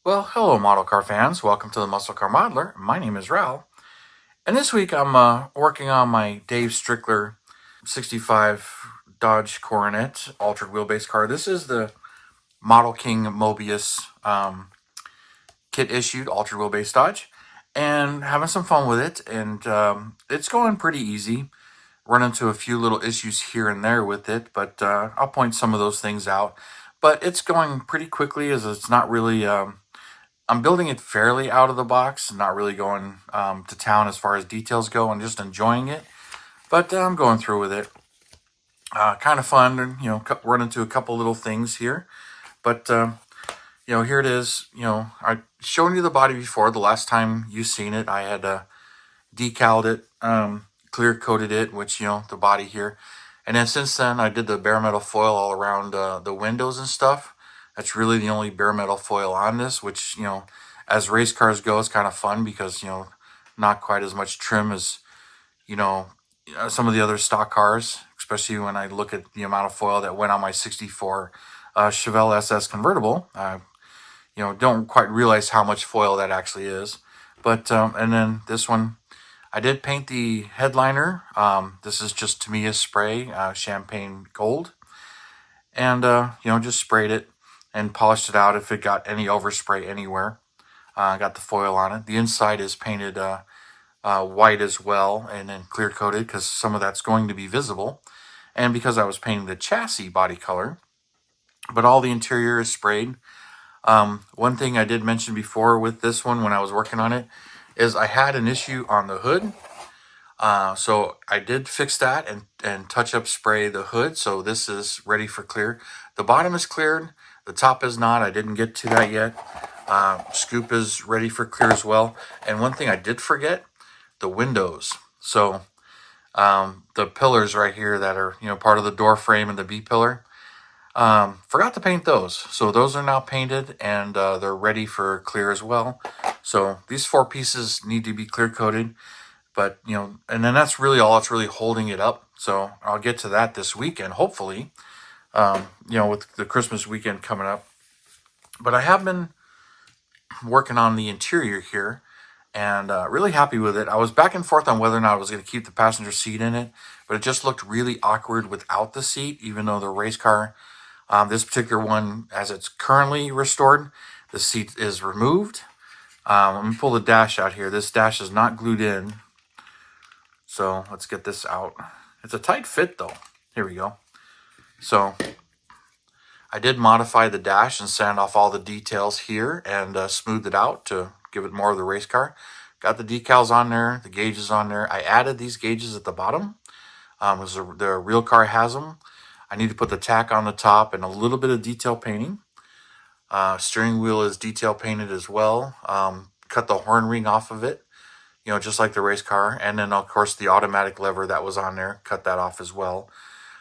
Well, hello, model car fans. Welcome to the Muscle Car Modeler. My name is Ral, and this week I'm working on my Dave Strickler 65 Dodge Coronet altered wheelbase car. This is the Model King Moebius kit issued altered wheelbase Dodge, and having some fun with it. And it's going pretty easy. Run into a few little issues here and there with it, but I'll point some of those things out. But it's going pretty quickly, as it's not really. I'm building it fairly out of the box, not really going to town as far as details go, and just enjoying it. But I'm going through with it. Kind of fun, and run into a couple little things here. But here it is. I showed you the body before. The last time you seen it, I had decaled it, clear coated it, which the body here. And then since then, I did the bare metal foil all around the windows and stuff. That's really the only bare metal foil on this, which, as race cars go, it's kind of fun because, not quite as much trim as, some of the other stock cars, especially when I look at the amount of foil that went on my 64 Chevelle SS convertible. Don't quite realize how much foil that actually is. But, and then this one, I did paint the headliner. This is just Tamiya spray, champagne gold. And, just sprayed it and polished it out if it got any overspray anywhere. Got the foil on it. The inside is painted white as well and then clear coated because some of that's going to be visible. And because I was painting the chassis body color, but all the interior is sprayed. One thing I did mention before with this one when I was working on it is I had an issue on the hood. So I did fix that and touch up spray the hood. So this is ready for clear. The bottom is cleared. The top is not. I didn't get to that yet. Scoop is ready for clear as well. And one thing I did forget, the windows. So the pillars right here that are, part of the door frame and the B pillar. Forgot to paint those. So those are now painted and they're ready for clear as well. So these four pieces need to be clear coated. But, and then that's really all that's really holding it up. So I'll get to that this weekend, hopefully, with the Christmas weekend coming up. But I have been working on the interior here and really happy with it. I was back and forth on whether or not I was going to keep the passenger seat in it, but it just looked really awkward without the seat, even though the race car, this particular one, as it's currently restored, the seat is removed. Let me pull the dash out here. This dash is not glued in. So let's get this out. It's a tight fit though. Here we go. So I did modify the dash and sand off all the details here and smoothed it out to give it more of the race car. Got the decals on there, the gauges on there. I added these gauges at the bottom because the real car has them. I need to put the tack on the top and a little bit of detail painting. Steering wheel is detail painted as well. Cut the horn ring off of it. Just like the race car. And then, of course, the automatic lever that was on there, cut that off as well.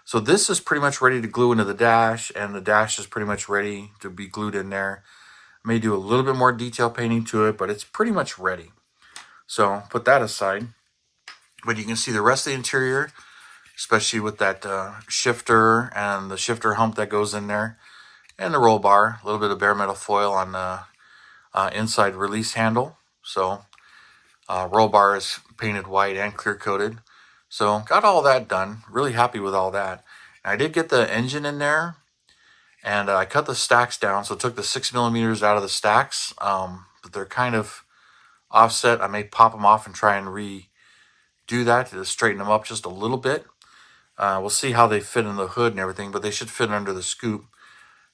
So this is pretty much ready to glue into the dash, and the dash is pretty much ready to be glued in there. I may do a little bit more detail painting to it, but it's pretty much ready. So put that aside. But you can see the rest of the interior, especially with that shifter and the shifter hump that goes in there, and the roll bar, a little bit of bare metal foil on the inside release handle. So roll bar is painted white and clear coated. So got all that done. Really happy with all that. And I did get the engine in there and I cut the stacks down. So took the 6mm out of the stacks. But they're kind of offset. I may pop them off and try and redo that to straighten them up just a little bit. We'll see how they fit in the hood and everything, but they should fit under the scoop.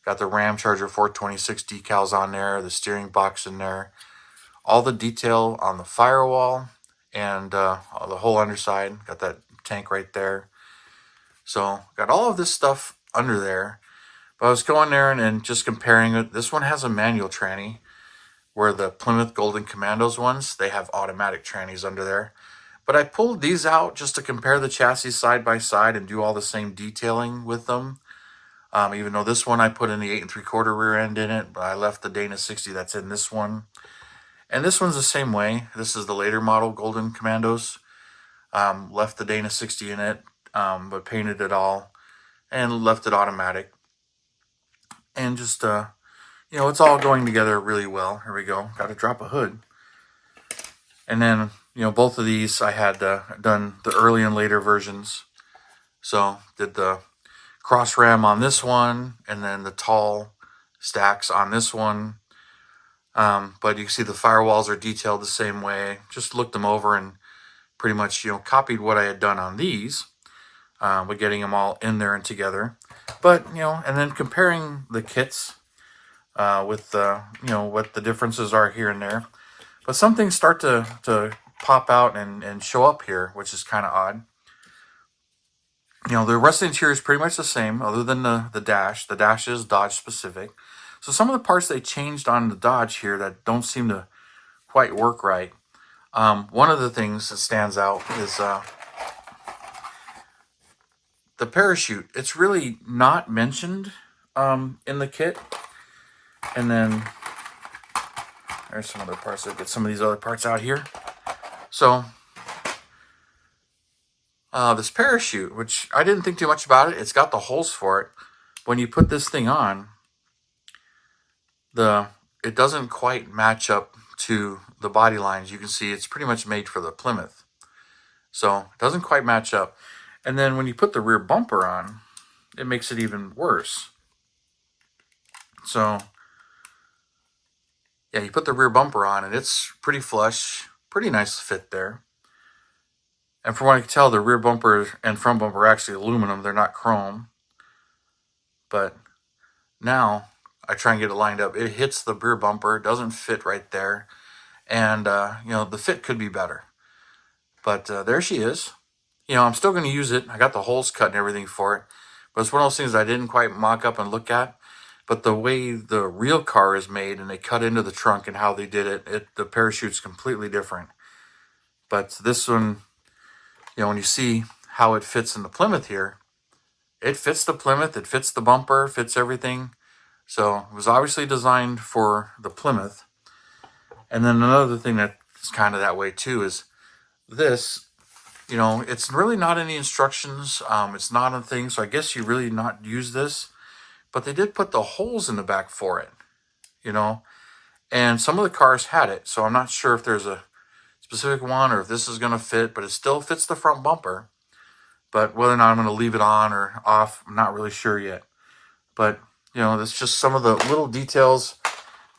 Got the Ram Charger 426 decals on there, the steering box in there. All the detail on the firewall and the whole underside. Got that tank right there. So got all of this stuff under there. But I was going there and just comparing it. This one has a manual tranny, where the Plymouth Golden Commandos ones, they have automatic trannies under there. But I pulled these out just to compare the chassis side by side and do all the same detailing with them. Even though this one I put in the 8 3/4 rear end in it, but I left the Dana 60 that's in this one. And this one's the same way. This is the later model Golden Commandos. Left the Dana 60 in it, but painted it all and left it automatic. And just, it's all going together really well. Here we go. Got to drop a hood. And then, both of these I had done the early and later versions. So did the cross ram on this one, and then the tall stacks on this one. But you can see the firewalls are detailed the same way. Just looked them over and pretty much, copied what I had done on these, with getting them all in there and together. But, and then comparing the kits with, what the differences are here and there. But some things start to pop out and show up here, which is kind of odd. The rest of the interior is pretty much the same, other than the dash. The dash is Dodge specific. So some of the parts they changed on the Dodge here that don't seem to quite work right. One of the things that stands out is the parachute. It's really not mentioned in the kit. And then there's some other parts. Let's get some of these other parts out here. So this parachute, which I didn't think too much about it. It's got the holes for it. When you put this thing on, it doesn't quite match up to the body lines. You can see it's pretty much made for the Plymouth. So it doesn't quite match up. And then when you put the rear bumper on, it makes it even worse. So yeah, you put the rear bumper on and it's pretty flush, pretty nice fit there. And from what I can tell, the rear bumper and front bumper are actually aluminum. They're not chrome. But now I try and get it lined up. It hits the rear bumper. It doesn't fit right there. And, the fit could be better. But there she is. I'm still going to use it. I got the holes cut and everything for it. But it's one of those things I didn't quite mock up and look at. But the way the real car is made and they cut into the trunk and how they did it, the parachute's completely different. But this one, when you see how it fits in the Plymouth here, it fits the Plymouth, it fits the bumper, fits everything. So it was obviously designed for the Plymouth. And then another thing that's kind of that way too is this, it's really not in the instructions. It's not a thing. So I guess you really not use this. But they did put the holes in the back for it, And some of the cars had it. So I'm not sure if there's a specific one or if this is going to fit. But it still fits the front bumper. But whether or not I'm going to leave it on or off, I'm not really sure yet. But, it's just some of the little details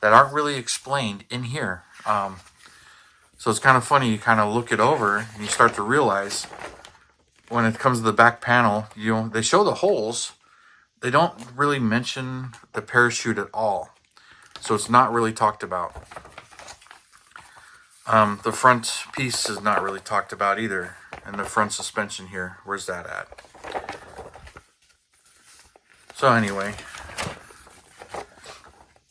that aren't really explained in here. So it's kind of funny. You kind of look it over and you start to realize when it comes to the back panel, they show the holes. They don't really mention the parachute at all. So it's not really talked about. The front piece is not really talked about either. And the front suspension here, where's that at? So anyway,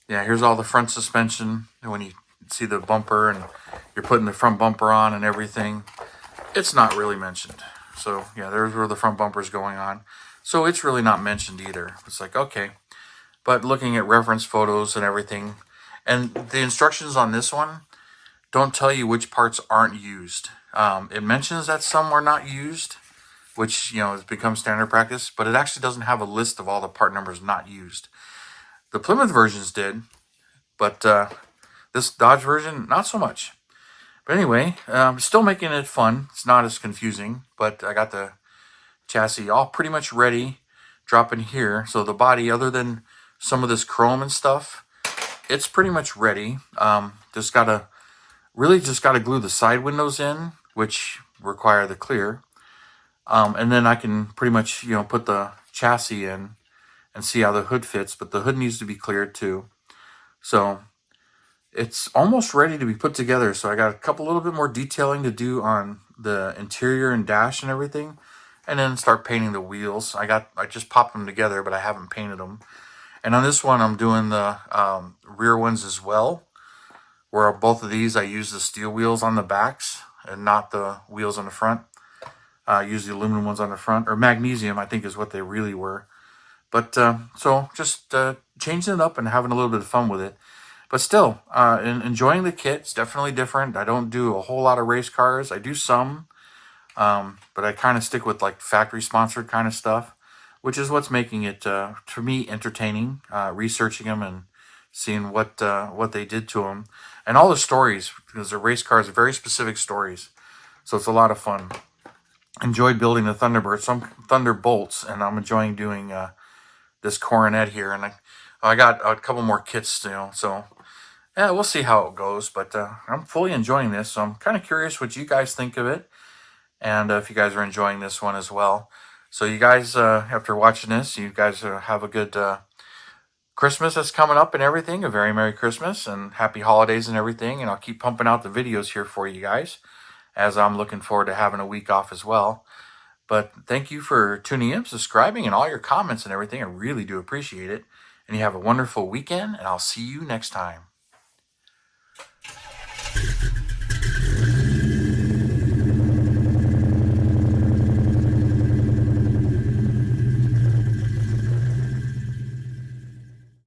yeah, here's all the front suspension. And when you see the bumper and you're putting the front bumper on and everything, it's not really mentioned. So yeah, there's where the front bumper's going on. So it's really not mentioned either. It's like, okay. But looking at reference photos and everything, and the instructions on this one don't tell you which parts aren't used. It mentions that some are not used, which, has become standard practice, but it actually doesn't have a list of all the part numbers not used. The Plymouth versions did, but this Dodge version, not so much. But anyway, still making it fun. It's not as confusing, but I got the chassis all pretty much ready, dropping here. So the body, other than some of this chrome and stuff, it's pretty much ready. Just gotta glue the side windows in, which require the clear. And then I can pretty much, put the chassis in and see how the hood fits, but the hood needs to be cleared too. So it's almost ready to be put together. So I got a couple little bit more detailing to do on the interior and dash and everything, and then start painting the wheels. I just popped them together, but I haven't painted them. And on this one, I'm doing the rear ones as well, where both of these I use the steel wheels on the backs and not the wheels on the front. Use the aluminum ones on the front, or magnesium, I think is what they really were. But so just changing it up and having a little bit of fun with it. But still, enjoying the kit. It's definitely different. I don't do a whole lot of race cars. I do some, but I kind of stick with like factory sponsored kind of stuff, which is what's making it, for me, entertaining, researching them and seeing what they did to them, and all the stories, because the race cars are very specific stories. So it's a lot of fun. Enjoyed building the Thunderbird, some Thunderbolts, and I'm enjoying doing this Coronet here. And I got a couple more kits still, so yeah, we'll see how it goes. But I'm fully enjoying this, so I'm kind of curious what you guys think of it, and if you guys are enjoying this one as well. So you guys, after watching this, you guys have a good Christmas that's coming up and everything. A very Merry Christmas and Happy Holidays and everything. And I'll keep pumping out the videos here for you guys, as I'm looking forward to having a week off as well. But thank you for tuning in, subscribing, and all your comments and everything. I really do appreciate it. And you have a wonderful weekend, and I'll see you next time.